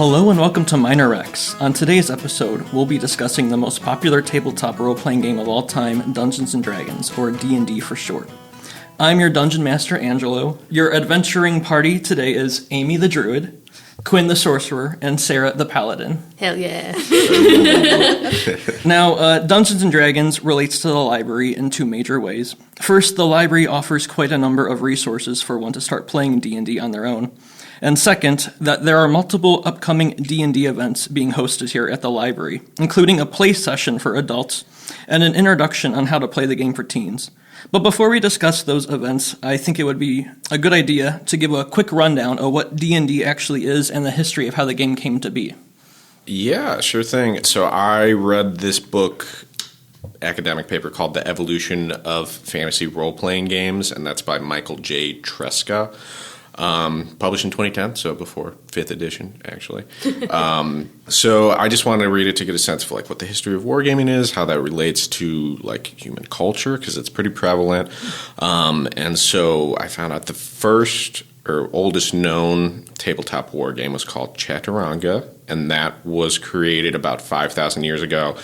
Hello and welcome to Minor Rex. On today's episode, we'll be discussing the most popular tabletop role-playing game of all time, Dungeons & Dragons, or D&D for short. I'm your Dungeon Master, Angelo. Your adventuring party today is Amy the Druid, Quinn the Sorcerer, and Sarah the Paladin. Hell yeah. Now, Dungeons & Dragons relates to the library in two major ways. First, the library offers quite a number of resources for one to start playing D&D on their own. And second, that there are multiple upcoming D&D events being hosted here at the library, including a play session for adults and an introduction on how to play the game for teens. But before we discuss those events, I think it would be a good idea to give a quick rundown of what D&D actually is and the history of how the game came to be. Yeah, sure thing. So I read this book, academic paper called The Evolution of Fantasy Role-Playing Games, and that's by Michael J. Tresca. Published in 2010, so before 5th edition, actually. So I just wanted to read it to get a sense of what the history of wargaming is, how that relates to human culture, because it's pretty prevalent. And so I found out the first or oldest known tabletop war game was called Chaturanga, and that was created about 5,000 years ago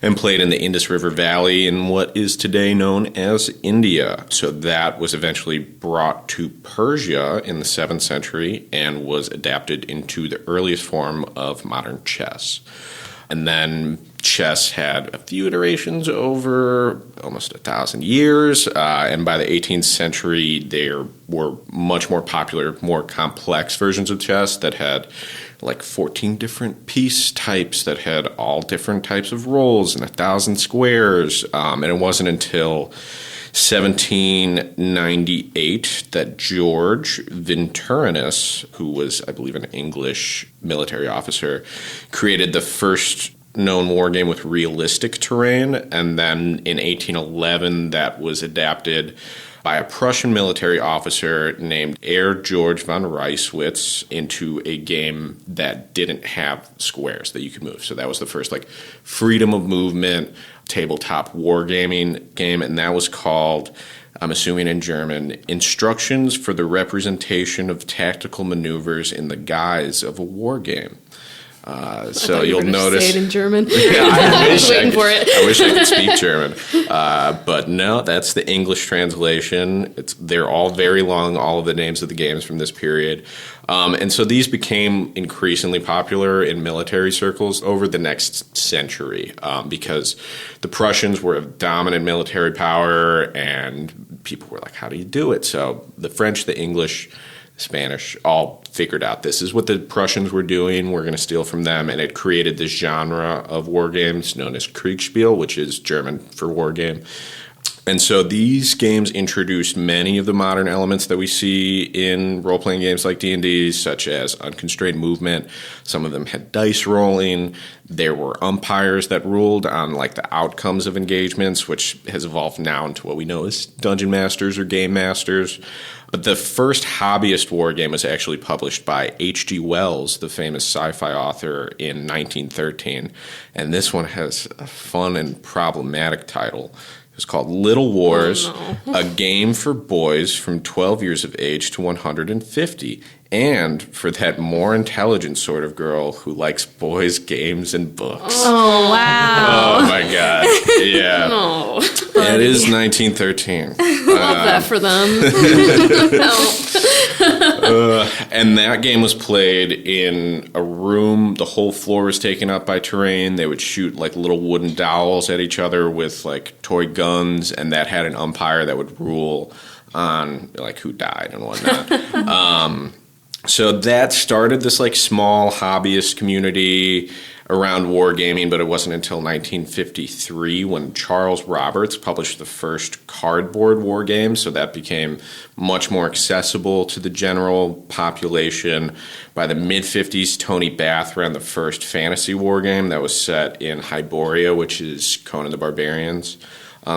and played in the Indus River Valley in what is today known as India. So that was eventually brought to Persia in the 7th century and was adapted into the earliest form of modern chess. And then chess had a few iterations over almost 1,000 years, and by the 18th century, there were much more popular, more complex versions of chess that had 14 different piece types that had all different types of rolls and 1,000 squares, and it wasn't until 1798 that George Vinturinus, who was, I believe, an English military officer, created the first known war game with realistic terrain, and then in 1811 that was adapted by a Prussian military officer named Herr George von Reiswitz into a game that didn't have squares that you could move. So that was the first freedom of movement tabletop wargaming game, and that was called, I'm assuming in German, Instructions for the Representation of Tactical Maneuvers in the Guise of a War Game. So you'll notice. Say it in German. Yeah, I was waiting for it. I wish I could speak German, but no, that's the English translation. They're all very long. All of the names of the games from this period, and so these became increasingly popular in military circles over the next century because the Prussians were a dominant military power, and people were like, "How do you do it?" So the French, the English, Spanish all figured out this is what the Prussians were doing. We're going to steal from them, and it created this genre of war games known as Kriegspiel, which is German for war game. And so these games introduced many of the modern elements that we see in role-playing games like D&D, such as unconstrained movement. Some of them had dice rolling. There were umpires that ruled on the outcomes of engagements, which has evolved now into what we know as dungeon masters or game masters. But the first hobbyist war game was actually published by H.G. Wells, the famous sci-fi author, in 1913. And this one has a fun and problematic title. It's called Little Wars, a game for boys from 12 years of age to 150, and for that more intelligent sort of girl who likes boys, games, and books. Oh, wow. Oh, my God. Yeah. Oh, it is 1913. Love that for them. And that game was played in a room. The whole floor was taken up by terrain. They would shoot little wooden dowels at each other with toy guns, and that had an umpire that would rule on who died and whatnot. So that started this small hobbyist community around wargaming, but it wasn't until 1953 when Charles Roberts published the first cardboard war game, so that became much more accessible to the general population. By the mid-50s, Tony Bath ran the first fantasy war game that was set in Hyboria, which is Conan the Barbarian's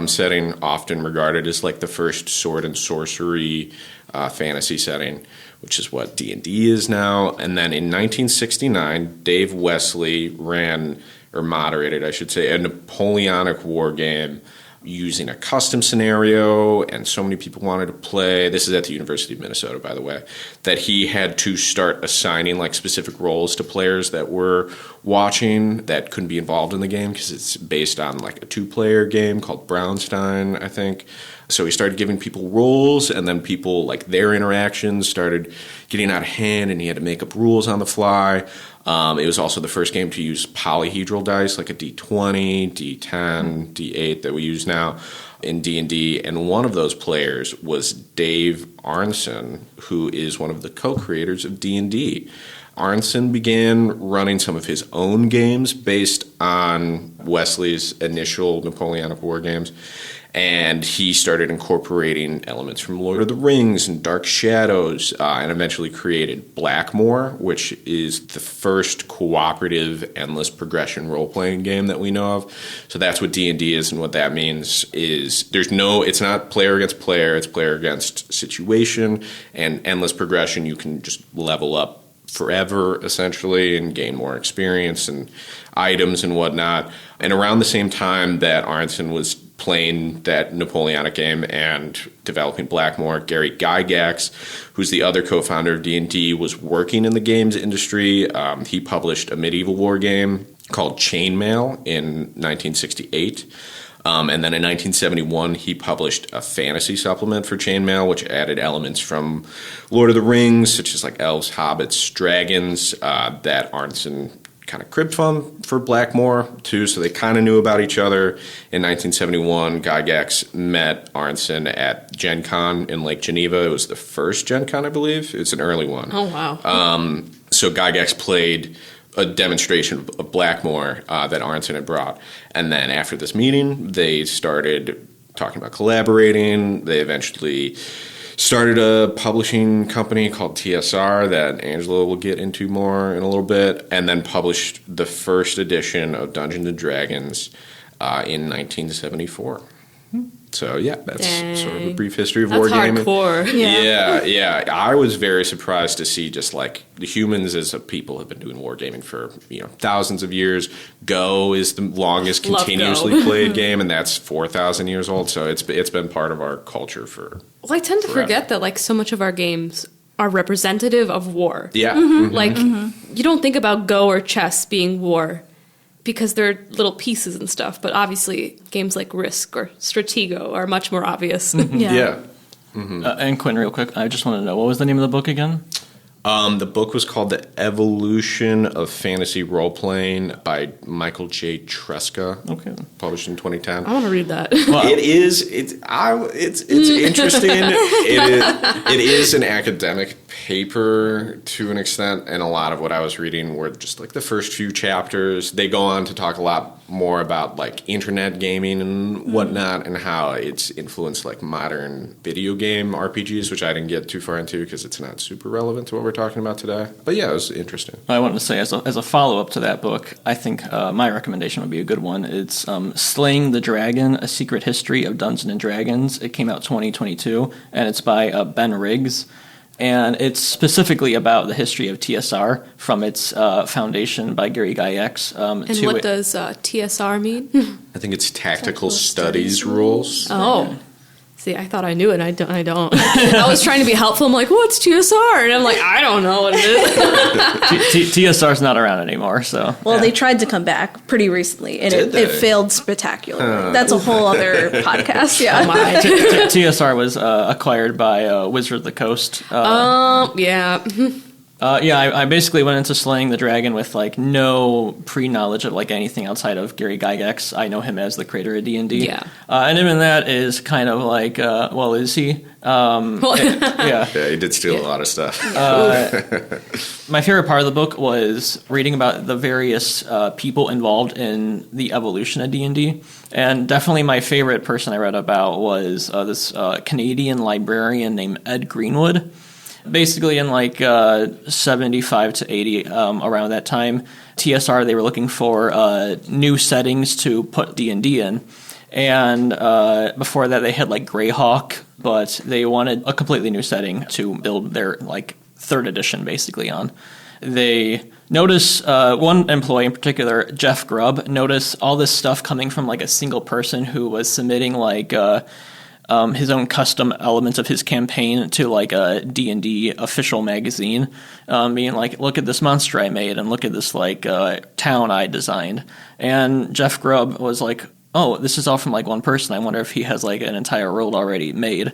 setting, often regarded as the first sword and sorcery fantasy setting, which is what D&D is now. And then in 1969, Dave Wesley ran, or moderated, I should say, a Napoleonic war game using a custom scenario, and so many people wanted to play. This is at the University of Minnesota, by the way, that he had to start assigning like specific roles to players that were watching that couldn't be involved in the game because it's based on like a 2-player game called Brownstein, I think. So he started giving people roles, and then people, like, their interactions started getting out of hand, and he had to make up rules on the fly. It was also the first game to use polyhedral dice, like a D20, D10, D8 that we use now in D&D. And one of those players was Dave Arneson, who is one of the co-creators of D&D. Arneson began running some of his own games based on Wesley's initial Napoleonic War games. And he started incorporating elements from Lord of the Rings and Dark Shadows, and eventually created Blackmore, which is the first cooperative endless progression role-playing game that we know of. So that's what D&D is, and what that means is it's not player against player, it's player against situation, and endless progression, you can just level up forever, essentially, and gain more experience and items and whatnot. And around the same time that Arneson was playing that Napoleonic game and developing Blackmore, Gary Gygax, who's the other co-founder of D&D, was working in the games industry. He published a medieval war game called Chainmail in 1968. And then in 1971, he published a fantasy supplement for Chainmail, which added elements from Lord of the Rings, such as like elves, hobbits, dragons, that Arneson kind of cribbed from for Blackmore, too, so they kind of knew about each other. In 1971, Gygax met Arneson at Gen Con in Lake Geneva. It was the first Gen Con, I believe. It's an early one. Oh, wow. So Gygax played a demonstration of Blackmore that Arneson had brought. And then after this meeting, they started talking about collaborating. They eventually started a publishing company called TSR that Angelo will get into more in a little bit, and then published the first edition of Dungeons & Dragons in 1974. So, yeah, that's sort of a brief history of wargaming. Hardcore. Yeah. I was very surprised to see just like the humans as a people have been doing wargaming for thousands of years. Go is the longest continuously played game, and that's 4,000 years old. So it's been part of our culture for. Well, I tend to forget that like so much of our games are representative of war. Yeah, Like you don't think about Go or chess being war, because they're little pieces and stuff, but obviously games like Risk or Stratego are much more obvious. Yeah. And Quinn, real quick, I just want to know, what was the name of the book again? The book was called The Evolution of Fantasy Role-Playing by Michael J. Tresca. Okay. Published in 2010. I want to read that. Well, It's interesting. It is an academic paper to an extent, and a lot of what I was reading were just like the first few chapters. They go on to talk a lot more about like internet gaming and whatnot, and how it's influenced like modern video game RPGs, which I didn't get too far into because it's not super relevant to what we're talking about today. But yeah, it was interesting. I wanted to say, as a follow-up to that book, I think my recommendation would be a good one. It's Slaying the Dragon, A Secret History of Dungeons & Dragons. It came out 2022, and it's by Ben Riggs. And it's specifically about the history of TSR from its foundation by Gary Gygax. And what does TSR mean? I think it's Tactical Studies Rules. Oh. See, I thought I knew it. I don't. I was trying to be helpful. I'm like, what's TSR? And I'm like, I don't know what it is. TSR's not around anymore, so. Well, they tried to come back pretty recently, and it failed spectacularly. That's a whole other podcast, yeah. TSR was acquired by Wizard of the Coast. Yeah. I basically went into Slaying the Dragon with like no pre-knowledge of like anything outside of Gary Gygax. I know him as the creator of D&D. Yeah. And even that is kind of like, well, is he? Yeah, he did steal a lot of stuff. My favorite part of the book was reading about the various people involved in the evolution of D&D. And definitely my favorite person I read about was this Canadian librarian named Ed Greenwood. Basically, in like 75 to 80, around that time, TSR, they were looking for new settings to put D&D in. And before that, they had like Greyhawk, but they wanted a completely new setting to build their like third edition basically on. They Notice one employee in particular, Jeff Grubb. Notice all this stuff coming from like a single person who was submitting like his own custom elements of his campaign to like a D&D official magazine, being like, look at this monster I made and look at this like town I designed. And Jeff Grubb was like, oh, this is all from like one person. I wonder if he has like an entire world already made.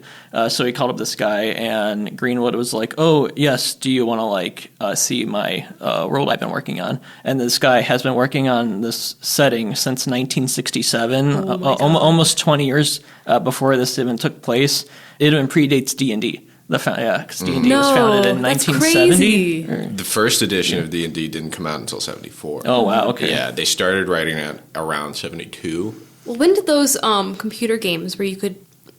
So he called up this guy, and Greenwood was like, oh, yes, do you want to like see my world I've been working on? And this guy has been working on this setting since 1967, almost 20 years before this even took place. It even predates D&D. Because D&D was founded in 1970. The first edition of D&D didn't come out until 74. Oh, wow, okay. Yeah, they started writing it around 72. Well, when did those computer games where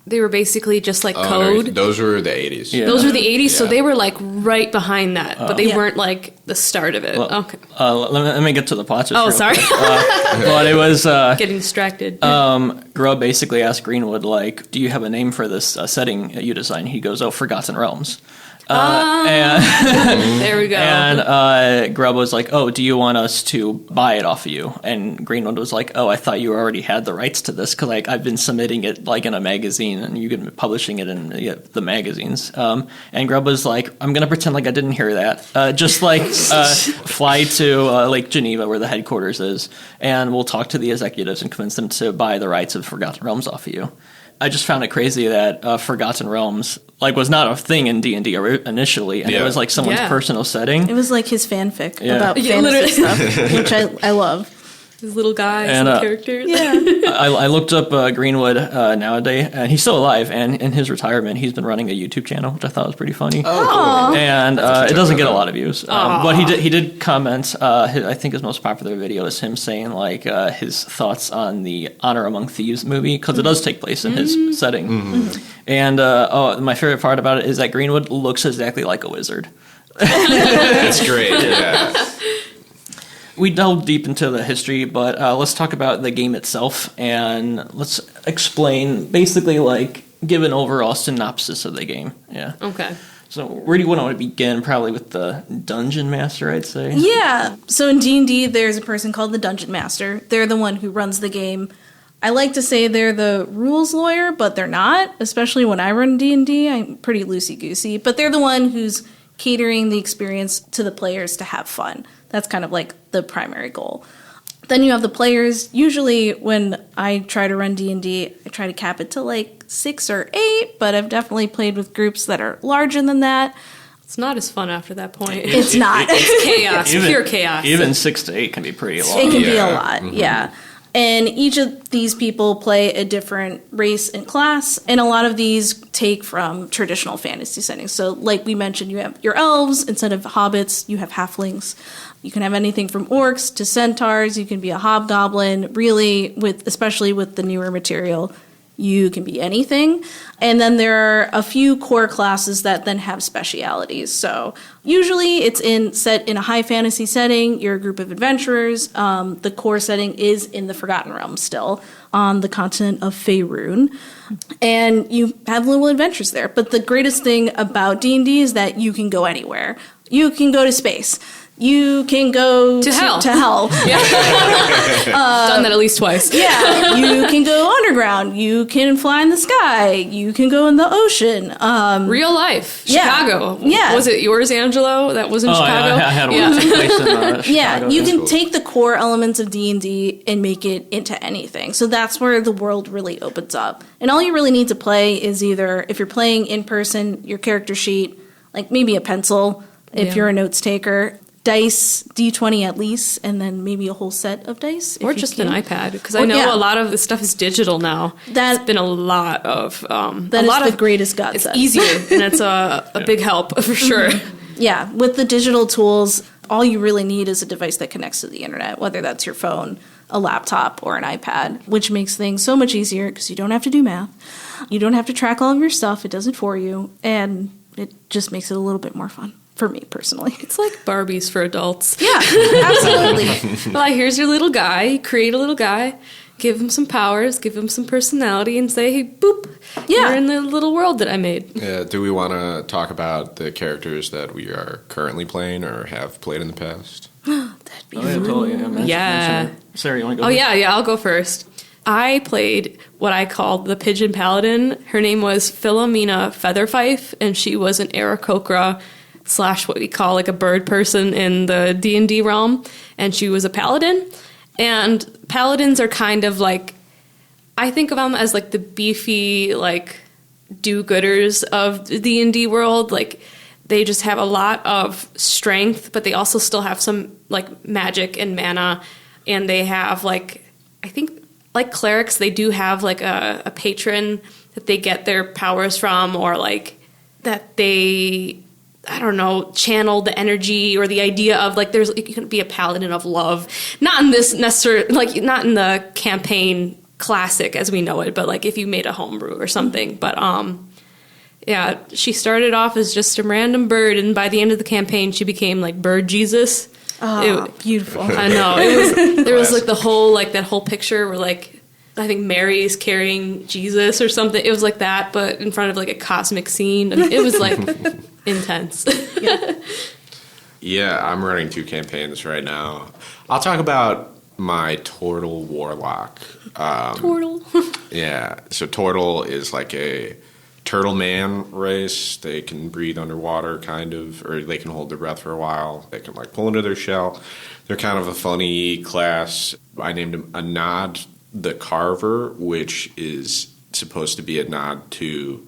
they were basically just like code? Those were the 80s. Yeah. Those were the 80s, so they were like right behind that, but they weren't like the start of it. Well, okay. Let me get to the plot. Oh, sorry. But it was... Getting distracted. Grubb basically asked Greenwood, like, do you have a name for this setting you designed? He goes, oh, Forgotten Realms. There we go. And Grubb was like, oh, do you want us to buy it off of you? And Greenwood was like, oh, I thought you already had the rights to this because like, I've been submitting it like in a magazine and you've been publishing it in the magazines. And Grubb was like, I'm going to pretend like I didn't hear that. Just like fly to Lake Geneva where the headquarters is, and we'll talk to the executives and convince them to buy the rights of Forgotten Realms off of you. I just found it crazy that Forgotten Realms like was not a thing in D&D initially, and it was like someone's personal setting. It was like his fanfic about fantasy stuff, which I love. His little guys and characters. Yeah. I looked up Greenwood nowadays, and he's still alive, and in his retirement, he's been running a YouTube channel, which I thought was pretty funny. Oh, cool. And it doesn't get a lot of views. But he did comment, I think his most popular video is him saying like his thoughts on the Honor Among Thieves movie, because it does take place in his setting. Mm-hmm. And my favorite part about it is that Greenwood looks exactly like a wizard. That's great, yeah. We delved deep into the history, but let's talk about the game itself, and let's explain, basically, like, give an overall synopsis of the game. Yeah. Okay. So where do you want to begin? Probably with the Dungeon Master, I'd say. Yeah. So in D&D, there's a person called the Dungeon Master. They're the one who runs the game. I like to say they're the rules lawyer, but they're not, especially when I run D&D. I'm pretty loosey-goosey, but they're the one who's catering the experience to the players to have fun. That's kind of like the primary goal. Then you have the players. Usually when I try to run D&D, I try to cap it to like 6 or 8, but I've definitely played with groups that are larger than that. It's not as fun after that point. It's not. It's chaos, pure chaos. Even 6 to 8 can be pretty long. It can be a lot, yeah. And each of these people play a different race and class, and a lot of these take from traditional fantasy settings. So like we mentioned, you have your elves. Instead of hobbits, you have halflings. You can have anything from orcs to centaurs. You can be a hobgoblin. Really, especially with the newer material, you can be anything. And then there are a few core classes that then have specialities. So usually it's set in a high fantasy setting. You're a group of adventurers. The core setting is in the Forgotten Realms still, on the continent of Faerun. And you have little adventures there. But the greatest thing about D&D is that you can go anywhere. You can go to space. You can go to hell. Yeah. Done that at least twice. Yeah. You can go underground. You can fly in the sky. You can go in the ocean. Real life. Chicago. Yeah. Was it yours, Angelo? That was in Chicago? I had one take place in Chicago. Yeah, you can take the core elements of D&D and make it into anything. So that's where the world really opens up. And all you really need to play is either, if you're playing in person, your character sheet, like maybe a pencil, if you're a notes taker, dice, D20 at least, and then maybe a whole set of dice. Or just an iPad, because I know a lot of the stuff is digital now. It's been a lot of... the greatest godsend. It's easier, and it's a big help, for sure. Yeah, with the digital tools, all you really need is a device that connects to the internet, whether that's your phone, a laptop, or an iPad, which makes things so much easier because you don't have to do math. You don't have to track all of your stuff. It does it for you, and it just makes it a little bit more fun. For me, personally. It's like Barbies for adults. Yeah, absolutely. Well, here's your little guy. You create a little guy. give them some powers, give them some personality, and say, hey, boop, Yeah. you're in the little world that I made. Do we want to talk about the characters that we are currently playing or have played in the past? That'd be Oh, yeah, totally. Yeah. Mention it. Sarah, you want to go? Oh, yeah, I'll go first. I played what I called the Pigeon Paladin. Her name was Philomena Featherfife, and she was an Aarakocra / what we call like a bird person in the D&D realm, and she was a paladin. And paladins are kind of like, I think of them as like the beefy, like, do-gooders of the D&D world. Like, they just have a lot of strength, but they also still have some, like, magic and mana, and they have, like, I think, like clerics, they do have, like, a patron that they get their powers from, or, like, that they, I don't know, channel the energy or the idea of, like, you can be a paladin of love. Not in this necessarily, like, not in the campaign classic as we know it, but, like, if you made a homebrew or something. But, yeah, she started off as just a random bird, and by the end of the campaign, she became, like, Bird Jesus. Oh, beautiful. I know. There was like that whole picture where, like, I think Mary's carrying Jesus or something. It was like that, but in front of, like, a cosmic scene. And it was, like, intense. Yeah, I'm running 2 campaigns right now. I'll talk about my Turtle Warlock. Turtle. Yeah, so Turtle is like a turtle man race. They can breathe underwater, kind of, or they can hold their breath for a while. They can, like, pull into their shell. They're kind of a funny class. I named him Anad the Carver, which is supposed to be a nod to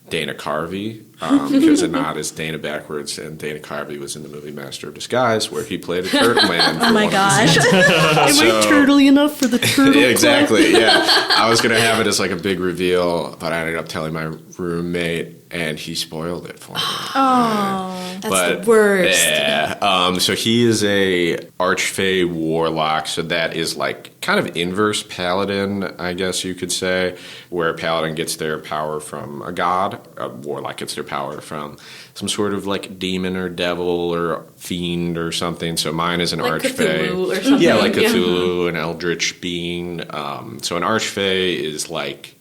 Dana Carvey, because Anad is Dana backwards, and Dana Carvey was in the movie Master of Disguise, where he played a turtle man. Oh my gosh. Am I turtly enough for the turtle? Yeah, exactly, yeah. I was going to have it as, like, a big reveal, but I ended up telling my roommate, and he spoiled it for me. Oh. That's the worst. Yeah. So he is a Archfey Warlock, so that is, like, kind of inverse Paladin, I guess you could say, where a Paladin gets their power from a god, a Warlock gets their power from some sort of, like, demon or devil or fiend or something. So mine is an Like Archfey. Cthulhu or something. Yeah, like Cthulhu, an eldritch being. So an Archfey is like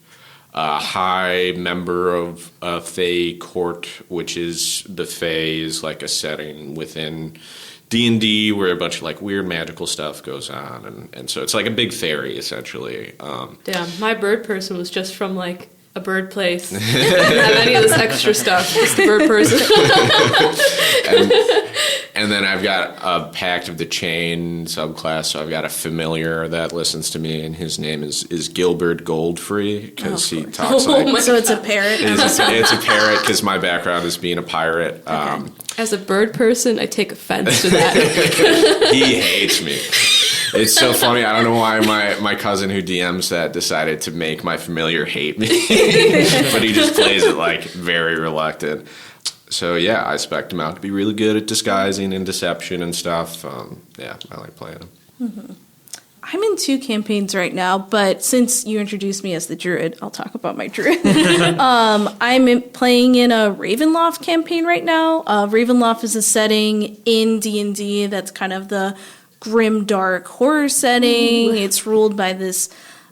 a high member of a Fey court, which is the Fey is like a setting within D&D where a bunch of, like, weird magical stuff goes on, and so it's like a big fairy essentially. Damn, my bird person was just from, like, a bird place. Didn't have any of this extra stuff. Just the bird person. And then I've got a Pact of the Chain subclass, so I've got a familiar that listens to me, and his name is Gilbert Goldfree, because he talks like... So it's a parrot? It's a parrot, because my background is being a pirate. As a bird person, I take offense to that. He hates me. It's so funny. I don't know why my cousin who DMs that decided to make my familiar hate me. But he just plays it, like, very reluctant. So, yeah, I spec'd him out to be really good at disguising and deception and stuff. Yeah, I like playing him. Mm-hmm. I'm in 2 campaigns right now, but since you introduced me as the druid, I'll talk about my druid. I'm playing in a Ravenloft campaign right now. Ravenloft is a setting in D&D that's kind of the grim, dark horror setting. Ooh. It's ruled by this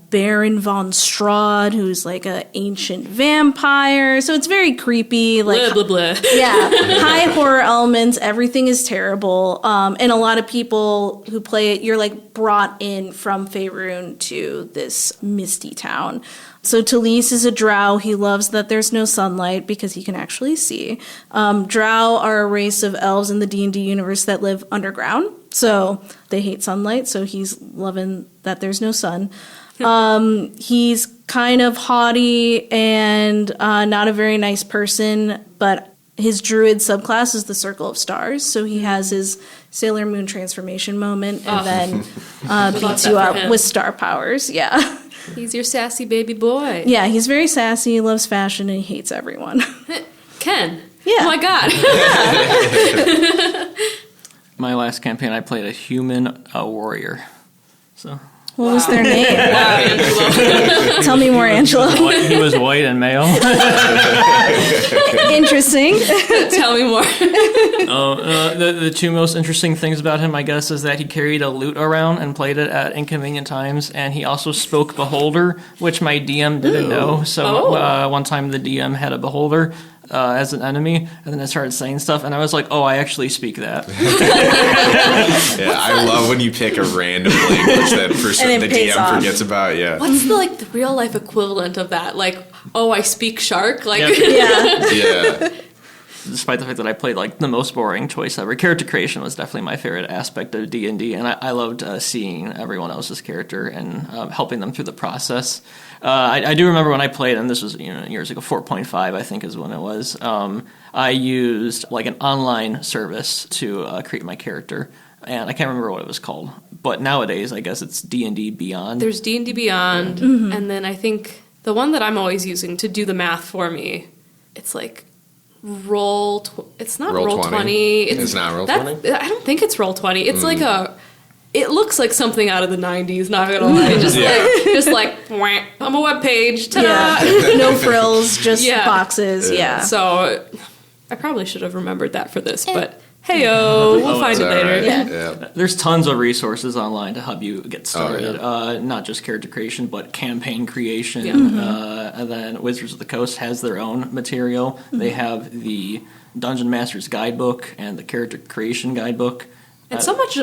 Baron von Strahd, who's like an ancient vampire. So it's very creepy. Like, blah, blah, blah. Yeah, high horror elements. Everything is terrible. And a lot of people who play it, you're like brought in from Faerun to this misty town. So Talise is a drow. He loves that there's no sunlight because he can actually see. Drow are a race of elves in the D&D universe that live underground. So they hate sunlight. So he's loving that there's no sun. He's kind of haughty and not a very nice person, but his druid subclass is the Circle of Stars, so he has his Sailor Moon transformation moment and then beats you up with star powers. Yeah. He's your sassy baby boy. Yeah, he's very sassy, he loves fashion, and he hates everyone. Ken. Yeah. Oh my god. My last campaign, I played a human warrior. So... What was their name? Wow, Angelo. Tell me more, Angelo. He was white and male. Interesting. Tell me more. The two most interesting things about him, I guess, is that he carried a lute around and played it at inconvenient times, and he also spoke Beholder, which my DM didn't know. So one time the DM had a Beholder as an enemy, and then I started saying stuff, and I was like, oh, I actually speak that. Yeah, I love when you pick a random language that the DM forgets about. Yeah. What's the real life equivalent of that? Like, oh, I speak shark. Like, Yeah. Despite the fact that I played the most boring choice ever, character creation was definitely my favorite aspect of D&D, and I loved seeing everyone else's character and helping them through the process. I do remember when I played, and this was years ago, 4.5 I think is when it was. I used an online service to create my character, and I can't remember what it was called. But nowadays, I guess it's D&D Beyond. There's D&D Beyond, and then I think the one that I'm always using to do the math for me, it's like it's not Roll 20. It's not Roll 20? I don't think it's Roll 20. It's it looks like something out of the 90s, not gonna lie. Just like, wah, I'm a web page, ta-da! Yeah. No frills, just boxes, yeah. So I probably should have remembered that for this, but hey-o, we'll find it later. Right. Yeah. There's tons of resources online to help you get started. Not just character creation, but campaign creation. And then Wizards of the Coast has their own material. They have the Dungeon Master's Guidebook and the Character Creation Guidebook. And so much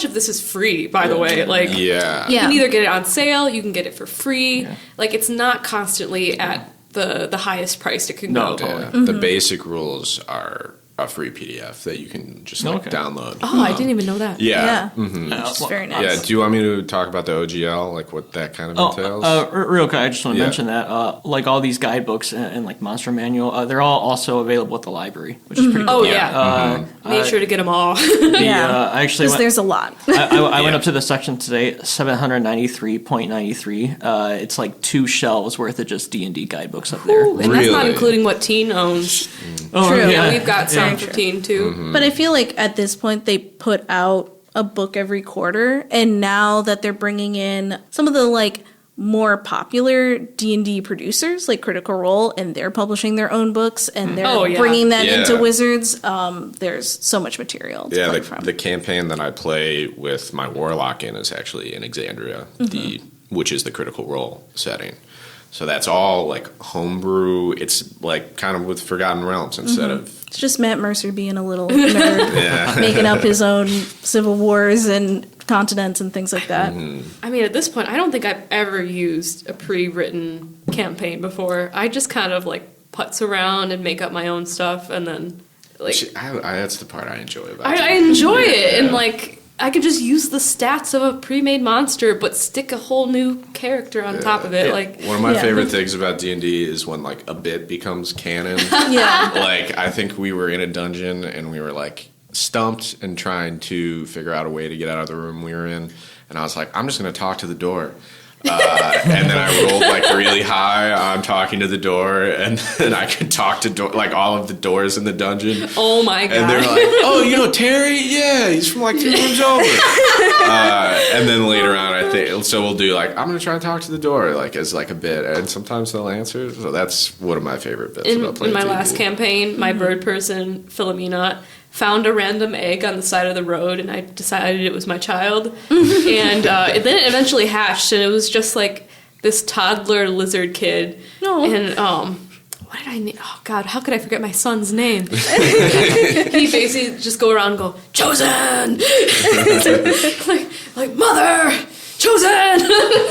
of this is free, by the way. You can either get it on sale, you can get it for free. Yeah. It's not constantly at the highest price it can go. Yeah. The basic rules are a free PDF that you can just download. Oh, I didn't even know that. Yeah. Which is very nice. Yeah. Do you want me to talk about the OGL, what that kind of entails? Real quick, I just want to mention that, all these guidebooks and Monster Manual, they're all also available at the library, which is pretty cool. Oh, yeah. Made sure to get them all. I actually there's a lot. I went up to the section today, 793.93. It's 2 shelves worth of just D&D guidebooks up there. Ooh, and that's not including what Teen owns. True. Yeah, we've got some for Teen, too. But I feel like at this point they put out a book every quarter, and now that they're bringing in some of the more popular D&D producers like Critical Role, and they're publishing their own books, and they're bringing that into Wizards, there's so much material to play from. The campaign that I play with my Warlock in is actually in Exandria, which is the Critical Role setting. So that's all homebrew. It's kind of with Forgotten Realms instead of... It's just Matt Mercer being a little nerd, making up his own civil wars and continents and things like that. I mean, at this point, I don't think I've ever used a pre-written campaign before. I just kind of putz around and make up my own stuff, and then that's the part I enjoy about it. I enjoy it, and I could just use the stats of a pre-made monster, but stick a whole new character on top of it. One of my favorite things about D&D is when a bit becomes canon. I think we were in a dungeon and we were stumped and trying to figure out a way to get out of the room we were in, and I was like, I'm just going to talk to the door. And then I rolled really high on talking to the door, and then I could talk to all of the doors in the dungeon. Oh my god! And they're like, "Oh, Terry? Yeah, he's from 2 rooms over." And then later on, I think we'll do I'm going to try to talk to the door as a bit, and sometimes they'll answer. So that's one of my favorite bits about playing in my D&D. last campaign. My bird person Philomena found a random egg on the side of the road, and I decided it was my child. And then it eventually hatched, and it was just this toddler lizard kid. No. And what did I name? Oh God, how could I forget my son's name? He basically just go around and go, "Chosen!" like mother! Chosen!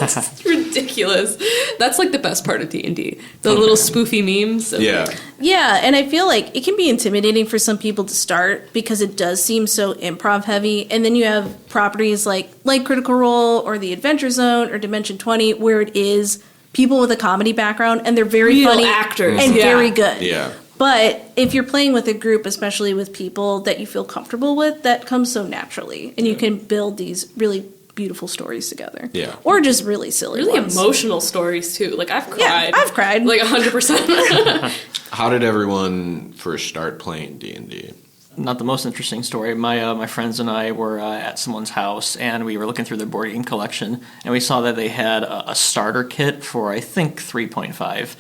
It's ridiculous. That's the best part of D&D. The little spoofy memes. Yeah, and I feel it can be intimidating for some people to start because it does seem so improv heavy. And then you have properties like Critical Role or The Adventure Zone or Dimension 20 where it is people with a comedy background and they're very real funny actors and very good. Yeah. But if you're playing with a group, especially with people that you feel comfortable with, that comes so naturally. And you can build these really beautiful stories together. Yeah. Or just really silly ones. Emotional stories, too. I've cried. Yeah, I've cried. 100%. How did everyone first start playing D&D? not the most interesting story. My friends and I were at someone's house, and we were looking through their board game collection, and we saw that they had a starter kit for, I think, 3.5.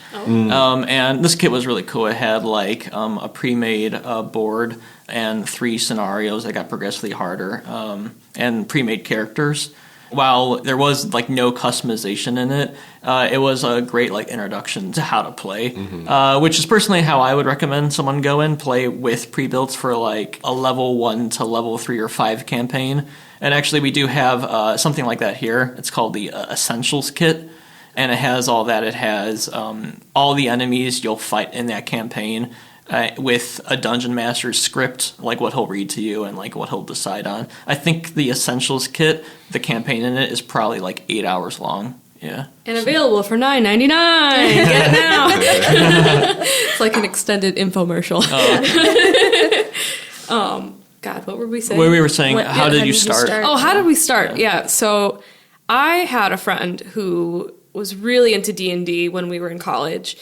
And this kit was really cool. It had like a pre-made board and 3 scenarios that got progressively harder, and pre-made characters. While there was like no customization in it, it was a great like introduction to how to play, which is personally how I would recommend someone go and play with pre-builts for like a level 1 to level 3 or 5 campaign. And actually, we do have something like that here. It's called the Essentials Kit, and it has all that. It has all the enemies you'll fight in that campaign. With a dungeon master's script, like what he'll read to you and like what he'll decide on. I think the Essentials Kit, the campaign in it is probably like 8 hours long. Yeah. And available for $9.99. Get it now. It's like an extended infomercial. God, what were we saying? What we were saying, how did you start? Oh, how did we start? Yeah. So I had a friend who was really into D&D when we were in college.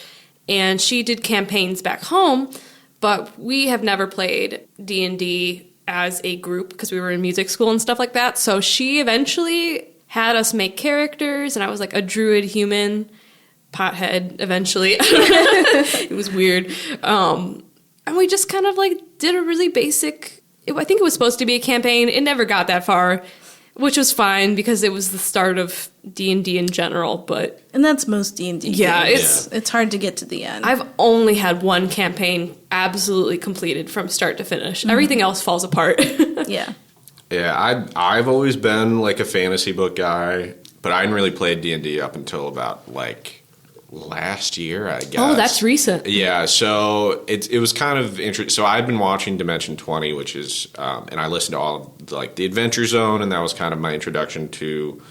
And she did campaigns back home, but we have never played D&D as a group because we were in music school and stuff like that. So she eventually had us make characters, and I was like a druid human, pothead eventually. It was weird. And we just kind of like did a really basic, I think it was supposed to be a campaign. It never got that far, which was fine because it was the start of D&D in general, but... And that's most D&D Yeah, games. It's hard to get to the end. I've only had one campaign absolutely completed from start to finish. Everything else falls apart. Yeah. Yeah, I've always been like a fantasy book guy, but I didn't really play D&D up until about like last year, I guess. Oh, that's recent. Yeah, so it was kind of interesting. So I'd been watching Dimension 20, which is, and I listened to all of like the Adventure Zone, and that was kind of my introduction to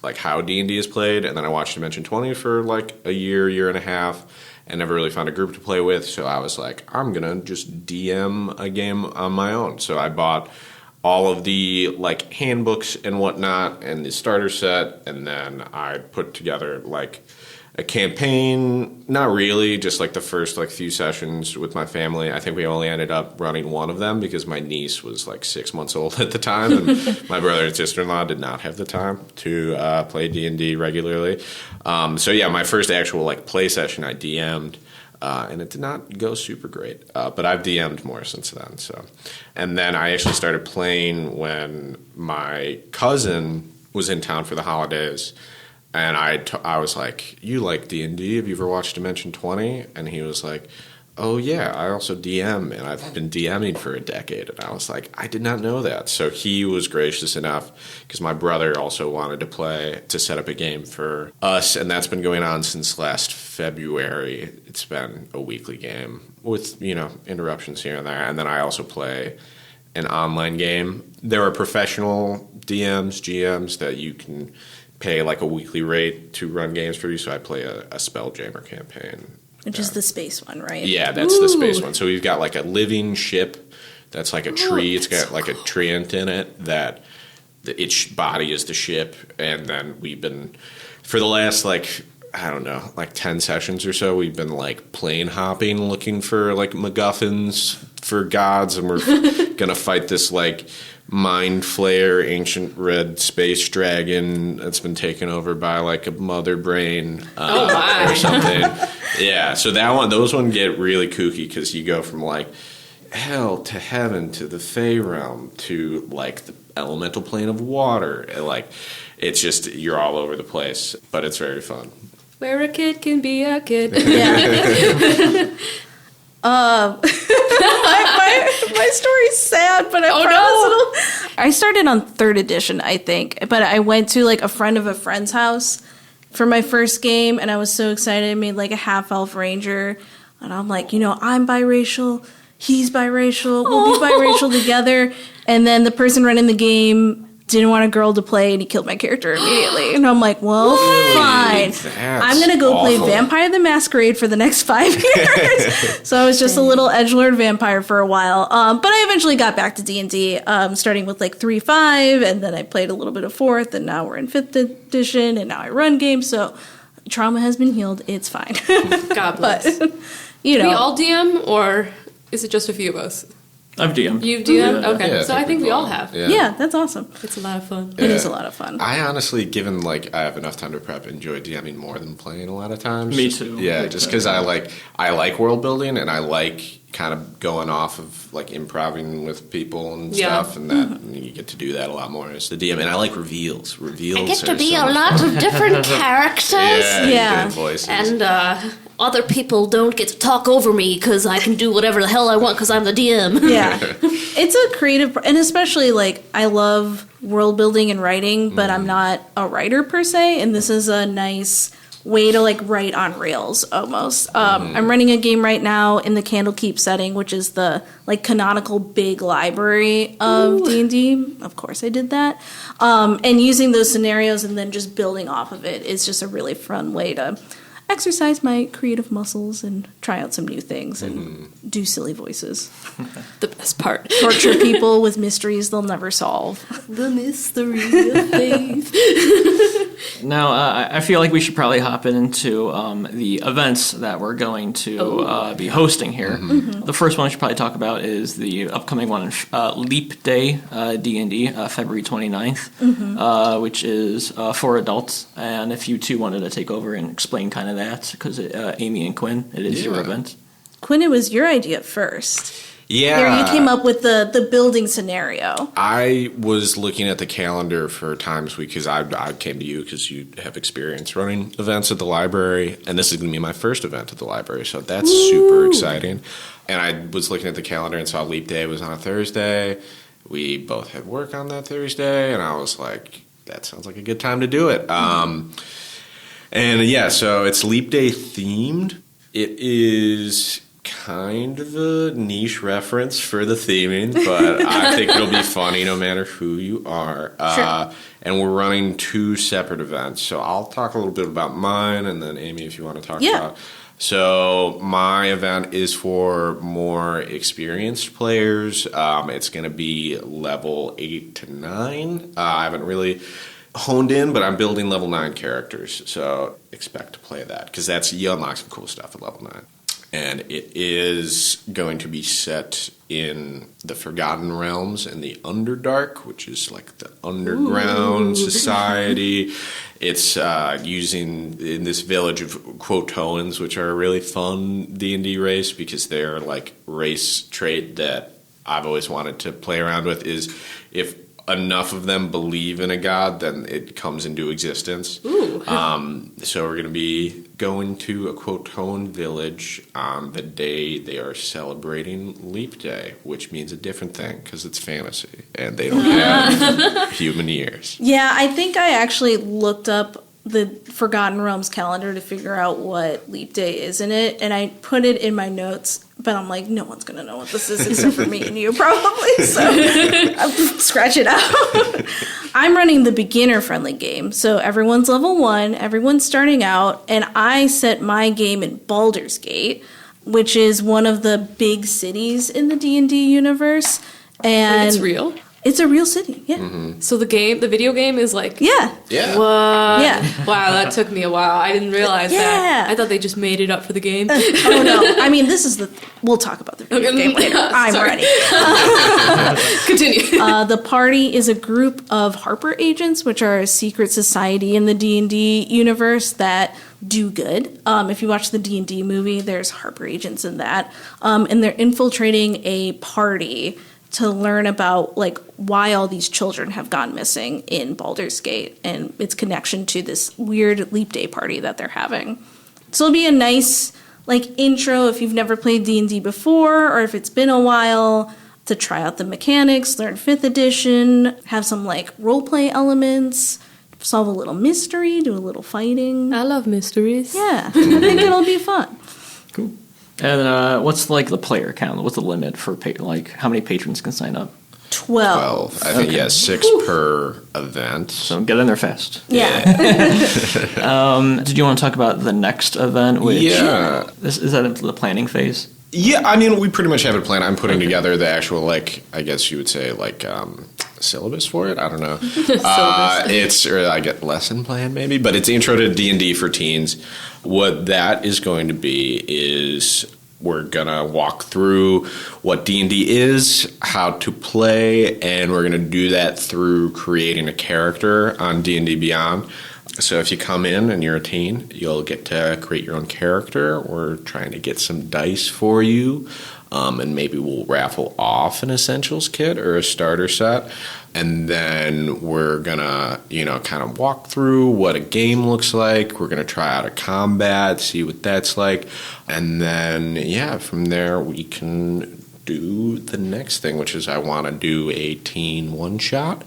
like how D&D is played. And then I watched Dimension 20 for like a year and a half, and never really found a group to play with. So I was like, I'm gonna just DM a game on my own. So I bought all of the like handbooks and whatnot and the starter set, and then I put together like a campaign. Not really, just like the first like few sessions with my family. I think we only ended up running one of them because my niece was like 6 months old at the time, and my brother and sister-in-law did not have the time to play D&D regularly. So yeah, my first actual like play session I DM'd, and it did not go super great, but I've DM'd more since then. So, and then I actually started playing when my cousin was in town for the holidays. And I was like, you like D&D? Have you ever watched Dimension 20? And he was like, oh, yeah, I also DM, and I've been DMing for a decade. And I was like, I did not know that. So he was gracious enough, because my brother also wanted to play, to set up a game for us. And that's been going on since last February. It's been a weekly game with, interruptions here and there. And then I also play an online game. There are professional DMs, GMs that you can pay like a weekly rate to run games for you. So I play a Spelljammer campaign. Which is the space one, right? Yeah, that's the space one. So we've got like a living ship that's like a tree. It's got like a treant in it that its body is the ship. And then we've been, for the last like, I don't know, like 10 sessions or so, we've been like plane hopping, looking for like MacGuffins for gods. And we're going to fight this like mind flayer ancient red space dragon that's been taken over by like a mother brain or something. Yeah, so those ones get really kooky because you go from like hell to heaven to the Fey realm to like the elemental plane of water. Like it's just, you're all over the place, but it's very fun. Where a kid can be a kid. Yeah. My story's sad, but I started on 3rd edition, I think. But I went to like a friend of a friend's house for my first game, and I was so excited. I made like a half-elf ranger, and I'm like, I'm biracial, he's biracial, we'll be biracial together. And then the person running the game didn't want a girl to play, and he killed my character immediately. And I'm like, well, fine. I'm going to go play Vampire the Masquerade for the next 5 years. So I was just a little edgelord vampire for a while. But I eventually got back to D&D, starting with like 3.5, and then I played a little bit of 4th, and now we're in 5th edition, and now I run games. So trauma has been healed. It's fine. God bless. But, Do we all DM, or is it just a few of us? I've DM'd. You've DM'd? Yeah. Okay. Yeah, So I think we all have. Yeah, that's awesome. It's a lot of fun. It is a lot of fun. I honestly, given like I have enough time to prep, enjoy DMing more than playing a lot of times. Me too. Yeah, just because I like world building and I like kind of going off of like improving with people and stuff, and that you get to do that a lot more as the DM. And I like reveals. I get to be a lot of different characters. Yeah. good voices. And other people don't get to talk over me because I can do whatever the hell I want because I'm the DM. Yeah. It's a creative, and especially like I love world building and writing, but I'm not a writer per se, and this is a nice way to like write on rails almost. I'm running a game right now in the Candlekeep setting, which is the like canonical big library of D&D. Of course I did that. And using those scenarios and then just building off of it is just a really fun way to exercise my creative muscles and try out some new things and do silly voices. The best part. Torture people with mysteries they'll never solve. The mystery of faith. Now, I feel like we should probably hop into the events that we're going to be hosting here. The first one we should probably talk about is the upcoming one, Leap Day D&D, February 29th, which is for adults. And if you two wanted to take over and explain kind of that, because Amy and Quinn, it is your event. Quinn, it was your idea first. Yeah. Here, you came up with the building scenario. I was looking at the calendar for times because I came to you because you have experience running events at the library, and this is going to be my first event at the library, so that's super exciting. And I was looking at the calendar and saw Leap Day was on a Thursday. We both had work on that Thursday, and I was like, that sounds like a good time to do it. And yeah, so it's Leap Day themed. It is kind of a niche reference for the theming, but I think it'll be funny no matter who you are. Sure. And we're running two separate events. So I'll talk a little bit about mine, and then Amy, if you want to talk about. So my event is for more experienced players. It's going to be level 8 to 9. I haven't really honed in, but I'm building level 9 characters. So expect to play that, because you unlock some cool stuff at level 9. And it is going to be set in the Forgotten Realms and the Underdark, which is like the underground society. It's using in this village of Quotoans, which are a really fun D&D race, because their like race trait that I've always wanted to play around with is if enough of them believe in a god, then it comes into existence. So we're going to be going to a Quotoan village on the day they are celebrating Leap Day, which means a different thing because it's fantasy and they don't have human ears. Yeah, I think I actually looked up the Forgotten Realms calendar to figure out what Leap Day is in it, and I put it in my notes, but I'm like, no one's going to know what this is except for me and you probably, so I'll scratch it out. I'm running the beginner-friendly game, so everyone's level 1, everyone's starting out, and I set my game in Baldur's Gate, which is one of the big cities in the D&D universe, and It's real? It's a real city, yeah. So the video game is like... Yeah. Yeah. What? Yeah. Wow, that took me a while. I didn't realize that. Yeah. I thought they just made it up for the game. Oh, no. I mean, this is we'll talk about the video game later. I'm Sorry. ready. Continue. The party is a group of Harper agents, which are a secret society in the D&D universe that do good. If you watch the D&D movie, there's Harper agents in that. And they're infiltrating a party to learn about like why all these children have gone missing in Baldur's Gate and its connection to this weird Leap Day party that they're having. So it'll be a nice like intro if you've never played D&D before, or if it's been a while, to try out the mechanics, learn 5th edition, have some like roleplay elements, solve a little mystery, do a little fighting. I love mysteries. Yeah, I think it'll be fun. Cool. And what's like the player count? What's the limit for how many patrons can sign up? 12. I think, 6 per event. So get in there fast. Yeah. Did you want to talk about the next event? Which, Yeah. Is that into the planning phase? Yeah, I mean, we pretty much have it planned. I'm putting together the actual, like, I guess you would say, like, syllabus for it. I don't know. I get lesson plan maybe, but it's Intro to D&D for Teens. What that is going to be is We're gonna walk through what D&D is, how to play, and we're gonna do that through creating a character on D&D Beyond. So if you come in and you're a teen, you'll get to create your own character. We're trying to get some dice for you, and maybe we'll raffle off an essentials kit or a starter set. And then we're gonna, kind of walk through what a game looks like. We're gonna try out a combat, see what that's like. And then, from there we can do the next thing, which is I want to do a teen one-shot.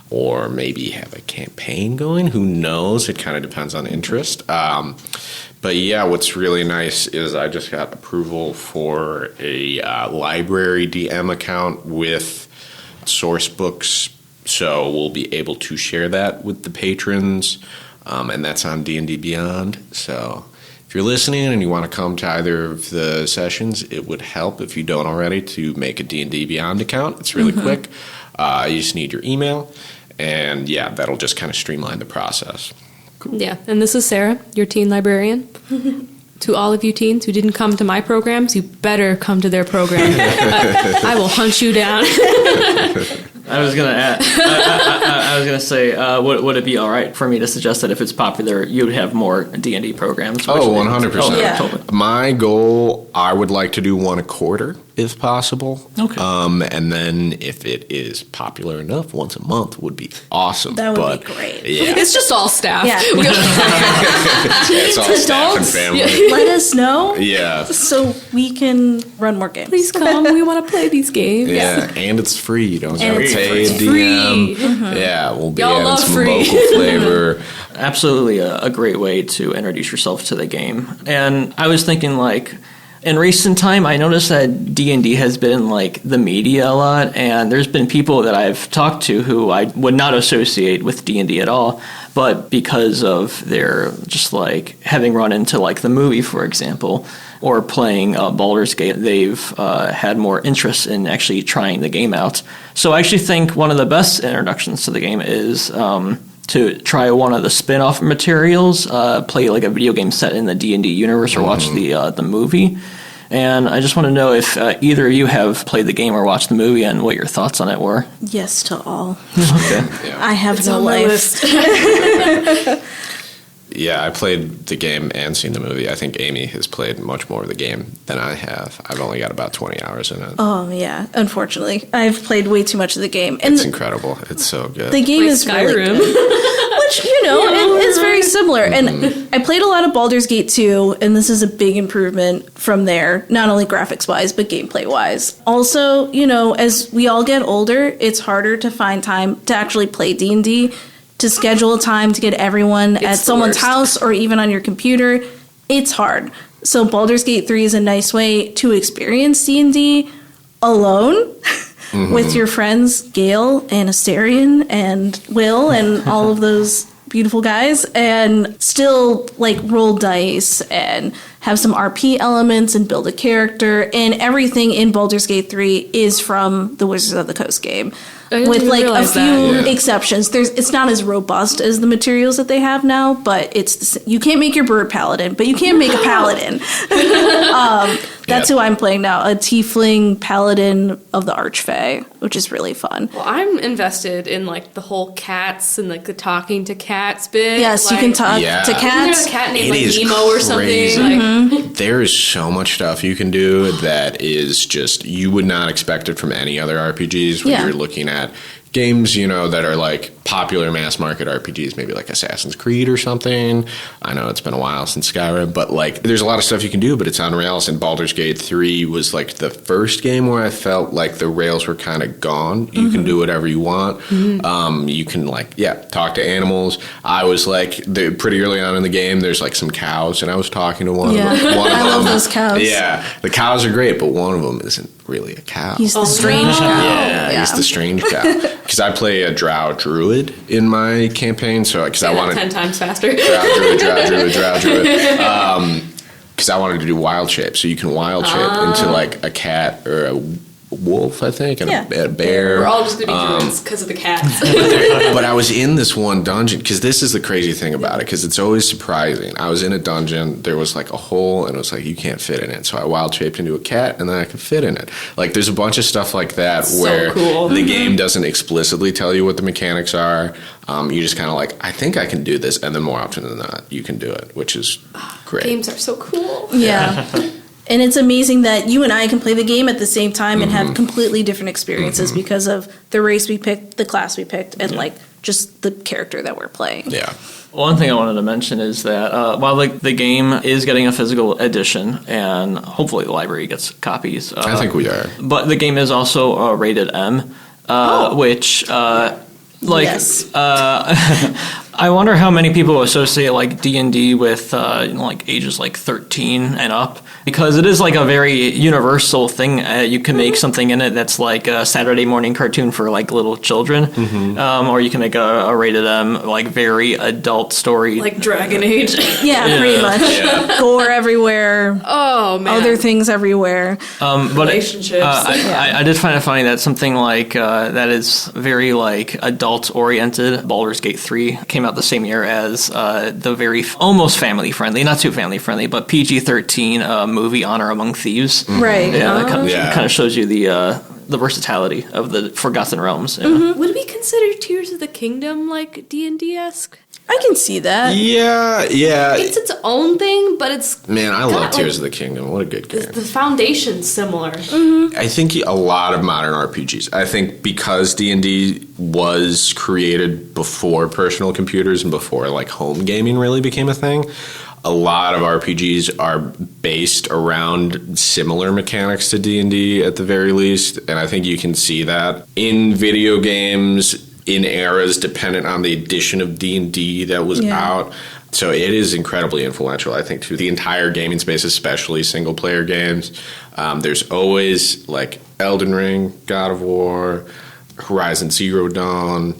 Or maybe have a campaign going. Who knows? It kind of depends on interest. But what's really nice is I just got approval for a library DM account with source books. So we'll be able to share that with the patrons. And that's on D&D Beyond. So if you're listening and you want to come to either of the sessions, it would help if you don't already to make a D&D Beyond account. It's really quick. You just need your email. And that'll just kind of streamline the process. Cool. Yeah, and this is Sarah, your teen librarian. To all of you teens who didn't come to my programs, you better come to their program. I will hunt you down. I was gonna add. I was gonna say, would it be all right for me to suggest that if it's popular, you'd have more D&D programs? 100%. Yeah. Totally. My goal, I would like to do one a quarter if possible. Okay. And then if it is popular enough, once a month would be awesome. That would be great. Yeah. It's just all staff. Yeah. It's all staff and adults, family. let us know. Yeah. So we can run more games. Please come. We want to play these games. Yeah, and it's free. You don't And have to it's pay a free. DM. Free. Yeah, we'll be Y'all adding love some free. local flavor. Absolutely a great way to introduce yourself to the game. And I was thinking, in recent time, I noticed that D&D has been in, the media a lot, and there's been people that I've talked to who I would not associate with D&D at all, but because of their just, having run into, the movie, for example, or playing Baldur's Gate, they've had more interest in actually trying the game out. So I actually think one of the best introductions to the game is to try one of the spin-off materials, play a video game set in the D&D universe, or watch the movie. And I just want to know if either of you have played the game or watched the movie, and what your thoughts on it were. Yes to all. Okay. I have no on my life. Yeah, I played the game and seen the movie. I think Amy has played much more of the game than I have. I've only got about 20 hours in it. Oh, yeah. Unfortunately, I've played way too much of the game. And It's incredible. It's so good. the game Like is really Skyrim. good. Which, it is very similar. And I played a lot of Baldur's Gate 2, and this is a big improvement from there, not only graphics-wise, but gameplay-wise. Also, as we all get older, it's harder to find time to actually play D&D, to schedule a time to get everyone at someone's house or even on your computer. It's hard. So Baldur's Gate 3 is a nice way to experience D&D alone with your friends Gail and Asterion and Will and all of those beautiful guys, and still roll dice and have some RP elements and build a character. And everything in Baldur's Gate 3 is from the Wizards of the Coast game. I didn't With even a realize few that. exceptions. It's not as robust as the materials that they have now, but you can't make your bird paladin, but you can make a paladin. That's who I'm playing now, a tiefling paladin of the Archfey, which is really fun. Well, I'm invested in the whole cats and the talking to cats bit. Yes, you can talk Yeah. to Isn't there cats. a cat named It is Nemo or crazy. something? There is so much stuff you can do that is just, you would not expect it from any other RPGs when Yeah. you're looking at games, that are popular mass market RPGs, maybe Assassin's Creed or something. I know it's been a while since Skyrim, but there's a lot of stuff you can do, but it's on rails. And Baldur's Gate 3 was the first game where I felt like the rails were kind of gone. You can do whatever you want. You can talk to animals. I was pretty early on in the game, there's some cows, and I was talking to one Yeah. of them. I love those cows. Yeah, the cows are great, but one of them isn't really a cow. He's the strange cow. Yeah, he's the strange cow. Because I play a drow druid in my campaign, so because I wanted 10 times faster. drow druid. Because I wanted to do wild shape, so you can wild shape into a cat or a wolf, I think, and a bear. We're all just gonna be druids because of the cats. But I was in this one dungeon, because this is the crazy thing about it, because it's always surprising. I was in a dungeon, there was like a hole, and it was like, you can't fit in it. So I wild shaped into a cat, and then I could fit in it. Like, there's a bunch of stuff like that where cool. the game doesn't explicitly tell you what the mechanics are. You just kind of like, I think I can do this, and then more often than not, you can do it, which is great. Games are so cool. Yeah. And it's amazing that you and I can play the game at the same time and have completely different experiences because of the race we picked, the class we picked, and like just the character that we're playing. Yeah. One thing I wanted to mention is that while the game is getting a physical edition, and hopefully the library gets copies. I think we are. But the game is also rated M, which... Yes. I wonder how many people associate like D&D with like ages like 13 and up, because it is like a very universal thing. You can make something in it that's like a Saturday morning cartoon for like little children, or you can make a rated M like very adult story, Like Dragon Age. Yeah, pretty much. Gore everywhere. Oh man. Other things everywhere. but Relationships. I did find it funny that something like that is very like adult oriented. Baldur's Gate 3 came out the same year as the very almost family friendly, not too family friendly, but PG-13 movie Honor Among Thieves. Right. Yeah, that kind of shows you the versatility of the Forgotten Realms. Yeah. Would we consider Tears of the Kingdom like D&D-esque? I can see that. Yeah. It's its own thing, but it's Man, I love got, Tears like, of the Kingdom. What a good game. the foundation's similar. I think a lot of modern RPGs, I think because D&D was created before personal computers and before like home gaming really became a thing, a lot of RPGs are based around similar mechanics to D&D at the very least, and I think you can see that in video games in eras dependent on the edition of D&D that was out. So it is incredibly influential, I think, to the entire gaming space, especially single-player games. There's always, like, Elden Ring, God of War, Horizon Zero Dawn.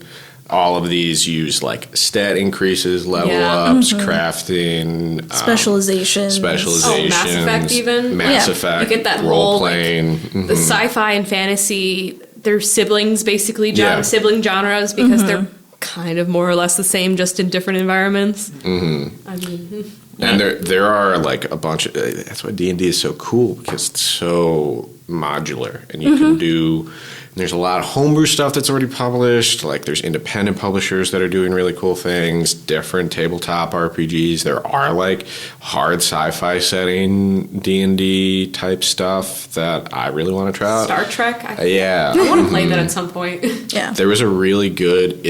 All of these use, like, stat increases, level ups, crafting. Specializations. Oh, Mass Effect even? Mass Effect. You get that role-playing. whole, the sci-fi and fantasy, they're siblings, basically, sibling genres, because they're kind of more or less the same, just in different environments. I mean... And there are like a bunch of, that's why D&D is so cool, because it's so modular, and you can do, there's a lot of homebrew stuff that's already published, like there's independent publishers that are doing really cool things, different tabletop RPGs, there are like hard sci-fi setting D&D type stuff that I really want to try out. Star Trek? I want to play that at some point. Yeah. There was a really good,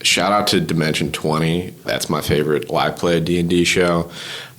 shout out to Dimension 20. That's my favorite live play D&D show.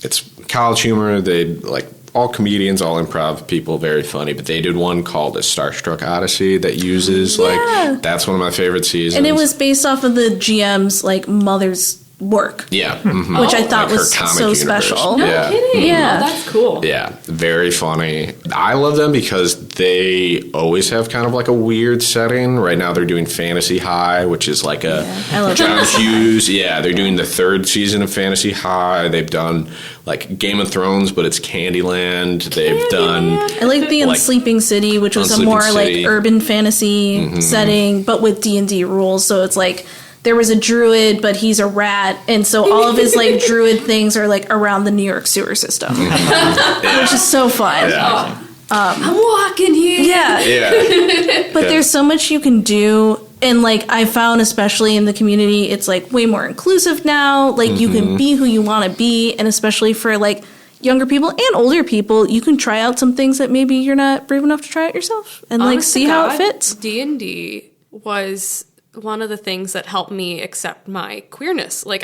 It's college humor. They like all comedians, all improv people, very funny. But they did one called A Starstruck Odyssey that uses that's one of my favorite seasons. And it was based off of the GM's like mother's work. Yeah. Which I thought Like was her comic so universe. special. No kidding. Yeah. Oh, that's cool. Yeah, very funny. I love them because they always have kind of like a weird setting. Right now they're doing Fantasy High, which is like a I love John that. Hughes. Yeah, they're doing the 3rd season of Fantasy High. They've done like Game of Thrones, but it's Candyland. They've done... I like the Like, Unsleeping City, which was a Unsleeping more City. like urban fantasy setting, but with D&D rules. So it's like there was a druid, but he's a rat, and so all of his like druid things are like around the New York sewer system, which is so fun. Yeah. I'm walking here. Yeah. Yeah. But there's so much you can do. And like I found, especially in the community, it's like way more inclusive now. Like you can be who you want to be. And especially for like younger people and older people, you can try out some things that maybe you're not brave enough to try out yourself and like Honest see to how God, it fits. D&D was one of the things that helped me accept my queerness. Like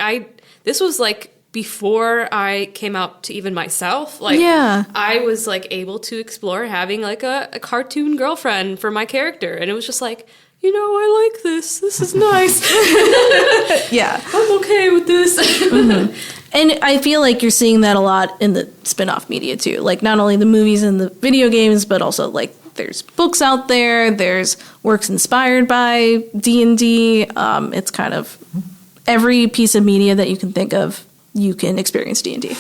this was like before I came out to even myself. Like I was like able to explore having like a cartoon girlfriend for my character. And it was just like, you know, I like this. This is nice. Yeah. I'm okay with this. And I feel like you're seeing that a lot in the spin-off media too. Like not only the movies and the video games, but also like there's books out there. There's works inspired by D&D. It's kind of every piece of media that you can think of, you can experience D&D.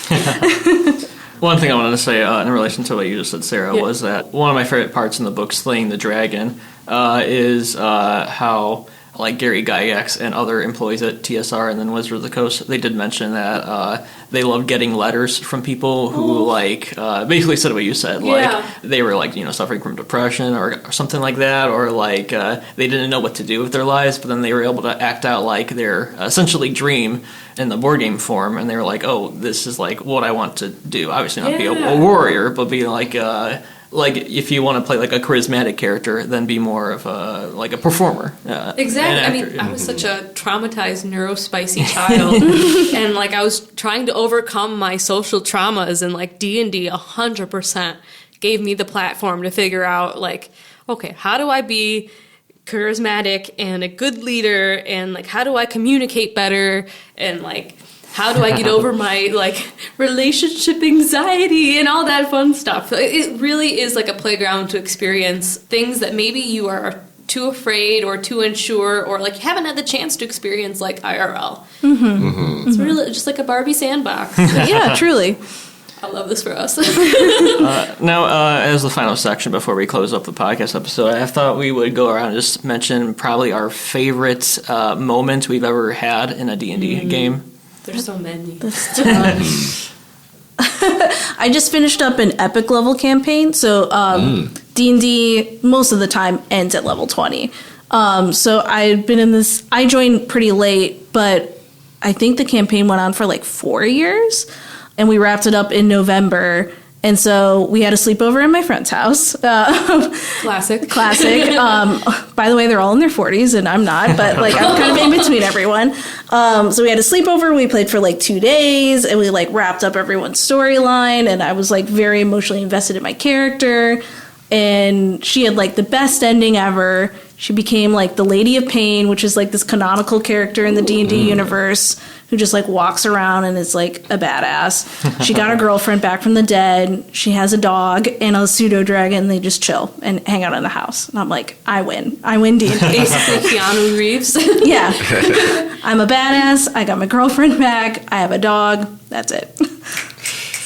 One thing I wanted to say in relation to what you just said, Sarah, was that one of my favorite parts in the book, Slaying the Dragon, is how like Gary Gygax and other employees at TSR and then Wizards of the Coast, they did mention that they loved getting letters from people who basically said what you said, like they were like suffering from depression or something like that, or like they didn't know what to do with their lives, but then they were able to act out like their essentially dream in the board game form, and they were like, oh, this is like what I want to do. Obviously not be a warrior, but be like if you want to play like a charismatic character, then be more of a performer. Exactly. I mean, I was such a traumatized neurospicy child, and like I was trying to overcome my social traumas, and like D&D 100% gave me the platform to figure out like, okay, how do I be charismatic and a good leader, and like how do I communicate better, and like how do I get over my like relationship anxiety and all that fun stuff. It really is like a playground to experience things that maybe you are too afraid or too unsure or like haven't had the chance to experience like IRL. It's really just like a Barbie sandbox. Yeah, truly. I love this for us. Now, as the final section before we close up the podcast episode, I thought we would go around and just mention probably our favorite moment we've ever had in a D&D game. There's so many. That's tough. I just finished up an epic level campaign, so D&D most of the time ends at level 20. So I've been in this. I joined pretty late, but I think the campaign went on for like 4 years, and we wrapped it up in November. And so we had a sleepover in my friend's house. Classic. By the way, they're all in their 40s, and I'm not, but like I'm kind of in between everyone. So we had a sleepover. We played for like 2 days, and we like wrapped up everyone's storyline. And I was like very emotionally invested in my character. And she had like the best ending ever. She became like the Lady of Pain, which is like this canonical character in the D&D universe who just like walks around and is like a badass. She got her girlfriend back from the dead. She has a dog and a pseudo dragon. They just chill and hang out in the house. And I'm like, I win D&D. Basically Keanu Reeves. Yeah. I'm a badass. I got my girlfriend back. I have a dog. That's it.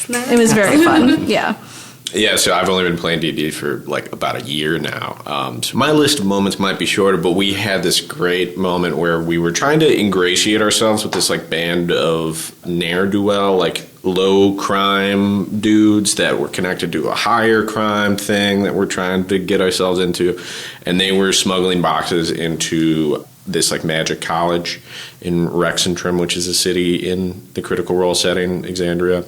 It was very fun. Yeah. Yeah, so I've only been playing D&D for like about a year now. So my list of moments might be shorter, but we had this great moment where we were trying to ingratiate ourselves with this like band of ne'er-do-well, like low crime dudes that were connected to a higher crime thing that we're trying to get ourselves into. And they were smuggling boxes into this like magic college in Rexentrum, which is a city in the Critical Role setting, Exandria.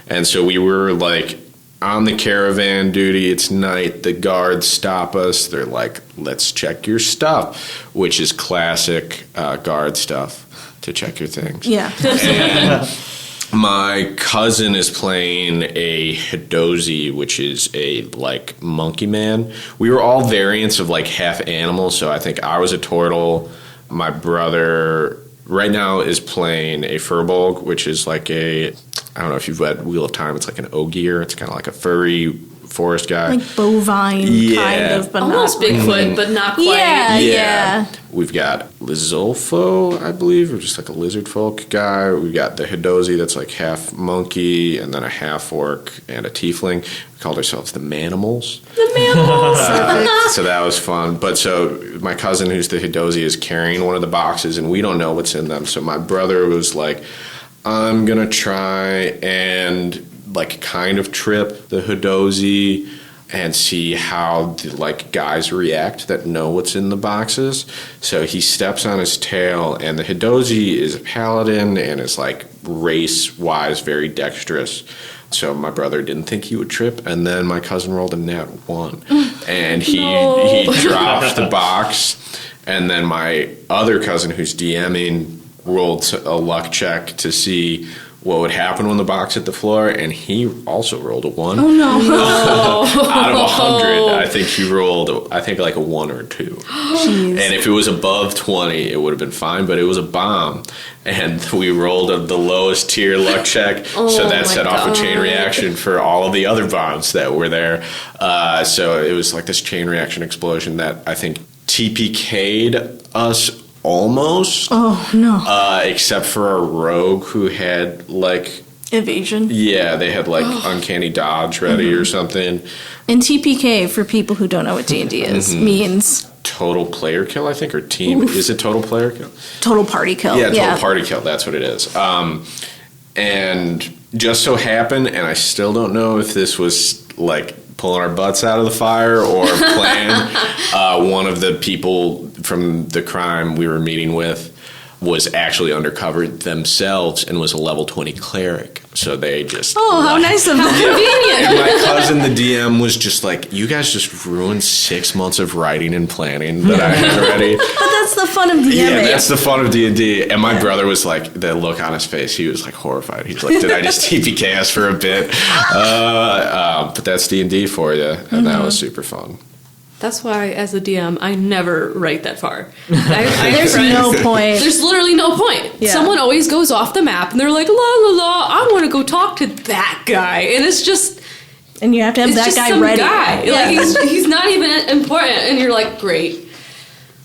And so we were like on the caravan duty. It's night. The guards stop us. They're like, let's check your stuff, which is classic guard stuff, to check your things. Yeah. And my cousin is playing a Hidozi, which is a like monkey man. We were all variants of like half animals, so I think I was a turtle. My brother right now is playing a furbolg, which is like a, I don't know if you've read Wheel of Time, it's like an ogier. It's kind of like a furry forest guy. Like bovine kind of, but almost not Bigfoot, but not quite. Yeah. We've got Lizolfo, I believe, or just like a lizard folk guy. We've got the Hidozi that's like half monkey and then a half orc and a tiefling. We called ourselves the Manimals. The Manimals. So that was fun. But so my cousin, who's the Hidozi, is carrying one of the boxes and we don't know what's in them. So my brother was like, I'm going to try and like kind of trip the Hidozi and see how the like guys react that know what's in the boxes. So he steps on his tail, and the Hidozi is a paladin and is like race-wise very dexterous. So my brother didn't think he would trip, and then my cousin rolled a nat 1. And he dropped the box, and then my other cousin who's DMing rolled a luck check to see what would happen when the box hit the floor, and he also rolled a 1. Oh, no. Out of 100, I think he rolled, like a 1 or a 2. Jeez. And if it was above 20, it would have been fine, but it was a bomb. And we rolled the lowest tier luck check, so that set off a chain reaction for all of the other bombs that were there. So it was like this chain reaction explosion that I think TPK'd us almost. Oh, no. Except for a rogue who had like Evasion. Yeah, they had like uncanny dodge ready or something. And TPK, for people who don't know what D&D is, means Total player kill, I think, or team. Is it total player kill? total party kill. Yeah, total party kill. That's what it is. And just so happened, and I still don't know if this was like pulling our butts out of the fire or planned. One of the people from the crime we were meeting with was actually undercover themselves and was a level 20 cleric. So they just... Oh, how nice of them. And my cousin, the DM, was just like, you guys just ruined 6 months of writing and planning that I had already. But that's the fun of DMing. Yeah, that's the fun of D&D. And my brother was like, the look on his face, he was like horrified. He's like, did I just TPK us for a bit? But that's D&D for you. And that was super fun. That's why, as a DM, I never write that far. There's no point. There's literally no point. Yeah. Someone always goes off the map, and they're like, la la la, I want to go talk to that guy. And it's just... And you have to have that just guy some ready. guy. Yeah. Like, he's not even important. And you're like, great.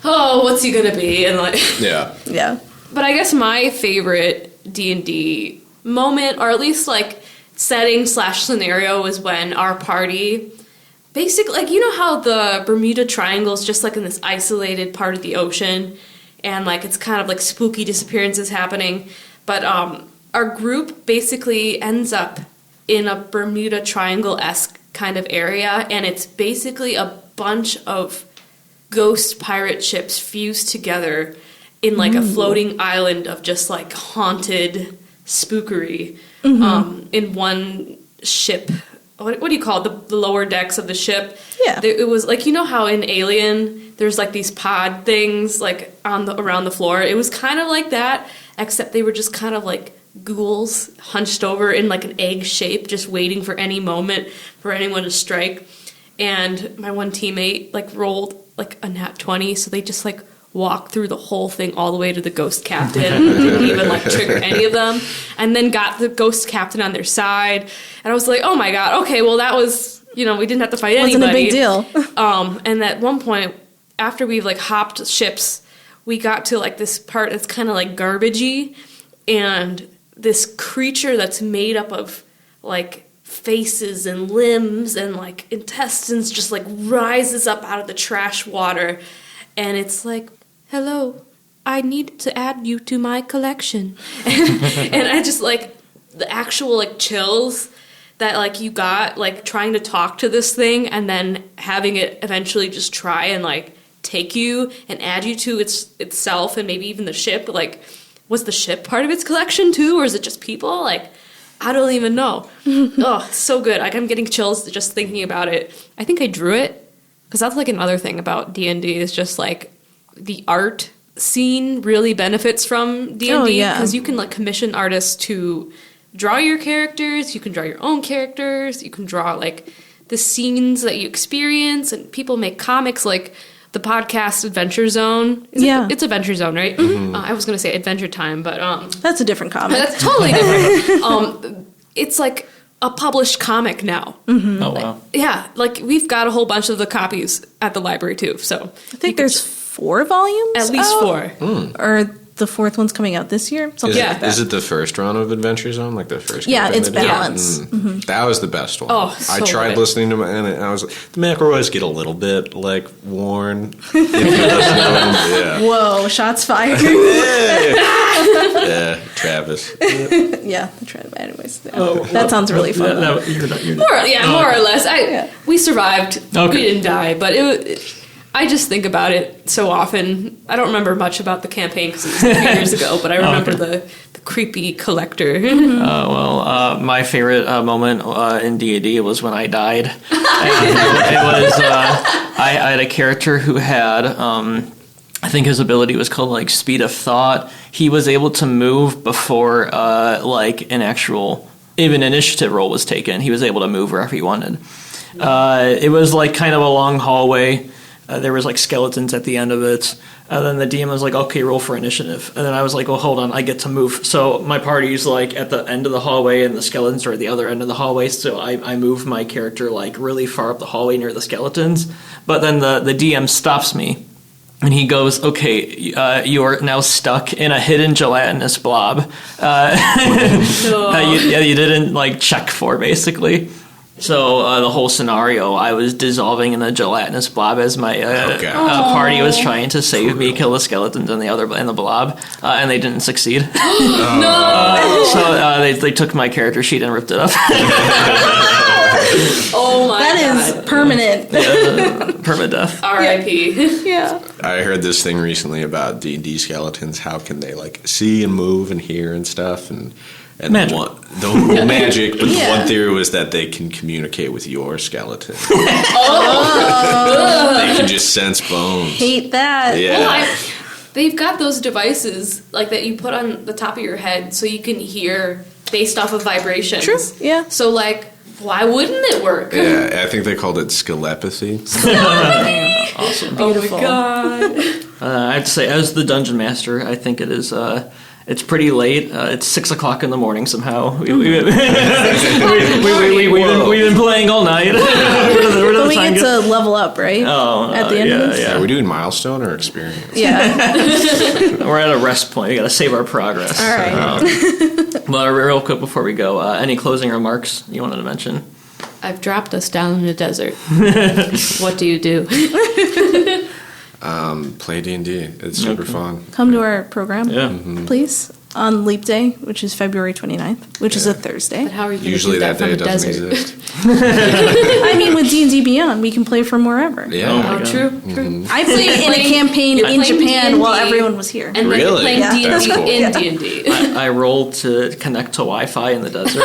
Oh, what's he going to be? And like... Yeah. Yeah. But I guess my favorite D&D moment, or at least like setting/scenario, was when our party... Basically, like, you know how the Bermuda Triangle is just like in this isolated part of the ocean, and like it's kind of like spooky disappearances happening, but our group basically ends up in a Bermuda Triangle-esque kind of area, and it's basically a bunch of ghost pirate ships fused together in like a floating island of just like haunted spookery in one ship. What do you call it? The lower decks of the ship? Yeah. It was like, you know how in Alien there's like these pod things like around the floor? It was kind of like that, except they were just kind of like ghouls hunched over in like an egg shape, just waiting for any moment for anyone to strike. And my one teammate like rolled like a nat 20, so they just like walked through the whole thing all the way to the ghost captain. Didn't even like trigger any of them, and then got the ghost captain on their side. And I was like, oh my god, okay, well that was, we didn't have to fight anybody. Wasn't a big deal. And at one point, after we've like hopped ships, we got to like this part that's kind of like garbagey, and this creature that's made up of like faces and limbs and like intestines just like rises up out of the trash water, and it's like, hello, I need to add you to my collection. And I just like the actual like chills that like you got like trying to talk to this thing and then having it eventually just try and like take you and add you to itself and maybe even the ship. Like, was the ship part of its collection too, or is it just people? Like, I don't even know. Oh, so good. Like, I'm getting chills just thinking about it. I think I drew it because that's like another thing about D&D is just like the art scene really benefits from D&D because you can like commission artists to draw your characters, you can draw your own characters, you can draw like the scenes that you experience, and people make comics like the podcast Adventure Zone. It's Adventure Zone, right? I was going to say Adventure Time, but that's a different comic. That's totally different. It's like a published comic now. Oh, wow. Yeah, like we've got a whole bunch of the copies at the library too. So I think there's 4 volumes. At least out? 4. Or the 4th one's coming out this year. Something like that. Is it the first run of Adventure Zone? Like the first? Yeah, campaign it's they did? Balanced. That was the best one. Oh, so I tried good. listening to and I was like, the McElroys get a little bit like worn. If you listen to them. Yeah. Whoa, shots fired. Yeah, Travis. Yeah, the trend. Anyways, that sounds really fun. No, you're not. More or less. We survived. Okay. We didn't die, but I just think about it so often. I don't remember much about the campaign because it was a few years ago, but I remember the creepy collector. My favorite moment in D&D was when I died. And it was I had a character who had I think his ability was called like speed of thought. He was able to move before like an actual even initiative roll was taken. He was able to move wherever he wanted. It was like kind of a long hallway. There was like skeletons at the end of it. And then the DM was like, okay, roll for initiative. And then I was like, well, hold on, I get to move. So my party's like at the end of the hallway and the skeletons are at the other end of the hallway. So I move my character like really far up the hallway near the skeletons. But then the DM stops me And he goes, "Okay, you are now stuck in a hidden gelatinous blob. You didn't like check for, basically." So the whole scenario, I was dissolving in a gelatinous blob as my party was trying to save me, kill the skeletons and the blob, and they didn't succeed. So they took my character sheet and ripped it up. Oh my That god. is permanent. Permadeath. R.I.P. Yeah. I heard this thing recently about D&D skeletons. How can they like see and move and hear and stuff and Magic. the magic, but the Yeah. one theory was that they can communicate with your skeleton. They can just sense bones. Hate that. Yeah. Well, they've got those devices like that you put on the top of your head so you can hear based off of vibrations. True. Yeah. So like, why wouldn't it work? Yeah, I think they called it skelepathy. Awesome. Beautiful. Oh my god. I have to say, as the dungeon master, I think it is. It's pretty late. It's 6 o'clock in the morning. Somehow we've been playing all night. But we get to level up, right? At the end of this? Are we doing milestone or experience? Yeah. We're at a rest point. We got to save our progress. All right. But real quick before we go, any closing remarks you wanted to mention? I've dropped us down in the desert. What do you do? Play D&D. It's super fun. Come to our program, Yeah. please, on Leap Day, which is February 29th, which is a Thursday. But how are you going to Usually do that that day from a doesn't desert? exist. I mean, with D&D Beyond, we can play from wherever. Yeah. Oh my Oh, God. true, true. I played in a campaign in playing Japan while D&D. everyone was here. And then Really? playing Yeah. D&D That's cool. in D&D. I rolled to connect to Wi-Fi in the desert.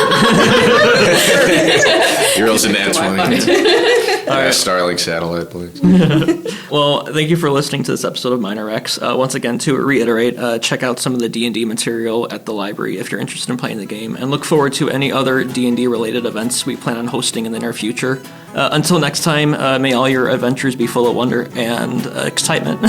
Your rolls in that Wi-Fi. 20. Starlink satellite, please. Well, thank you for listening to this episode of Minor X. Once again, to reiterate, check out some of the D&D material at the library if you're interested in playing the game, and look forward to any other D&D related events we plan on hosting in the near future. Until next time, may all your adventures be full of wonder and excitement.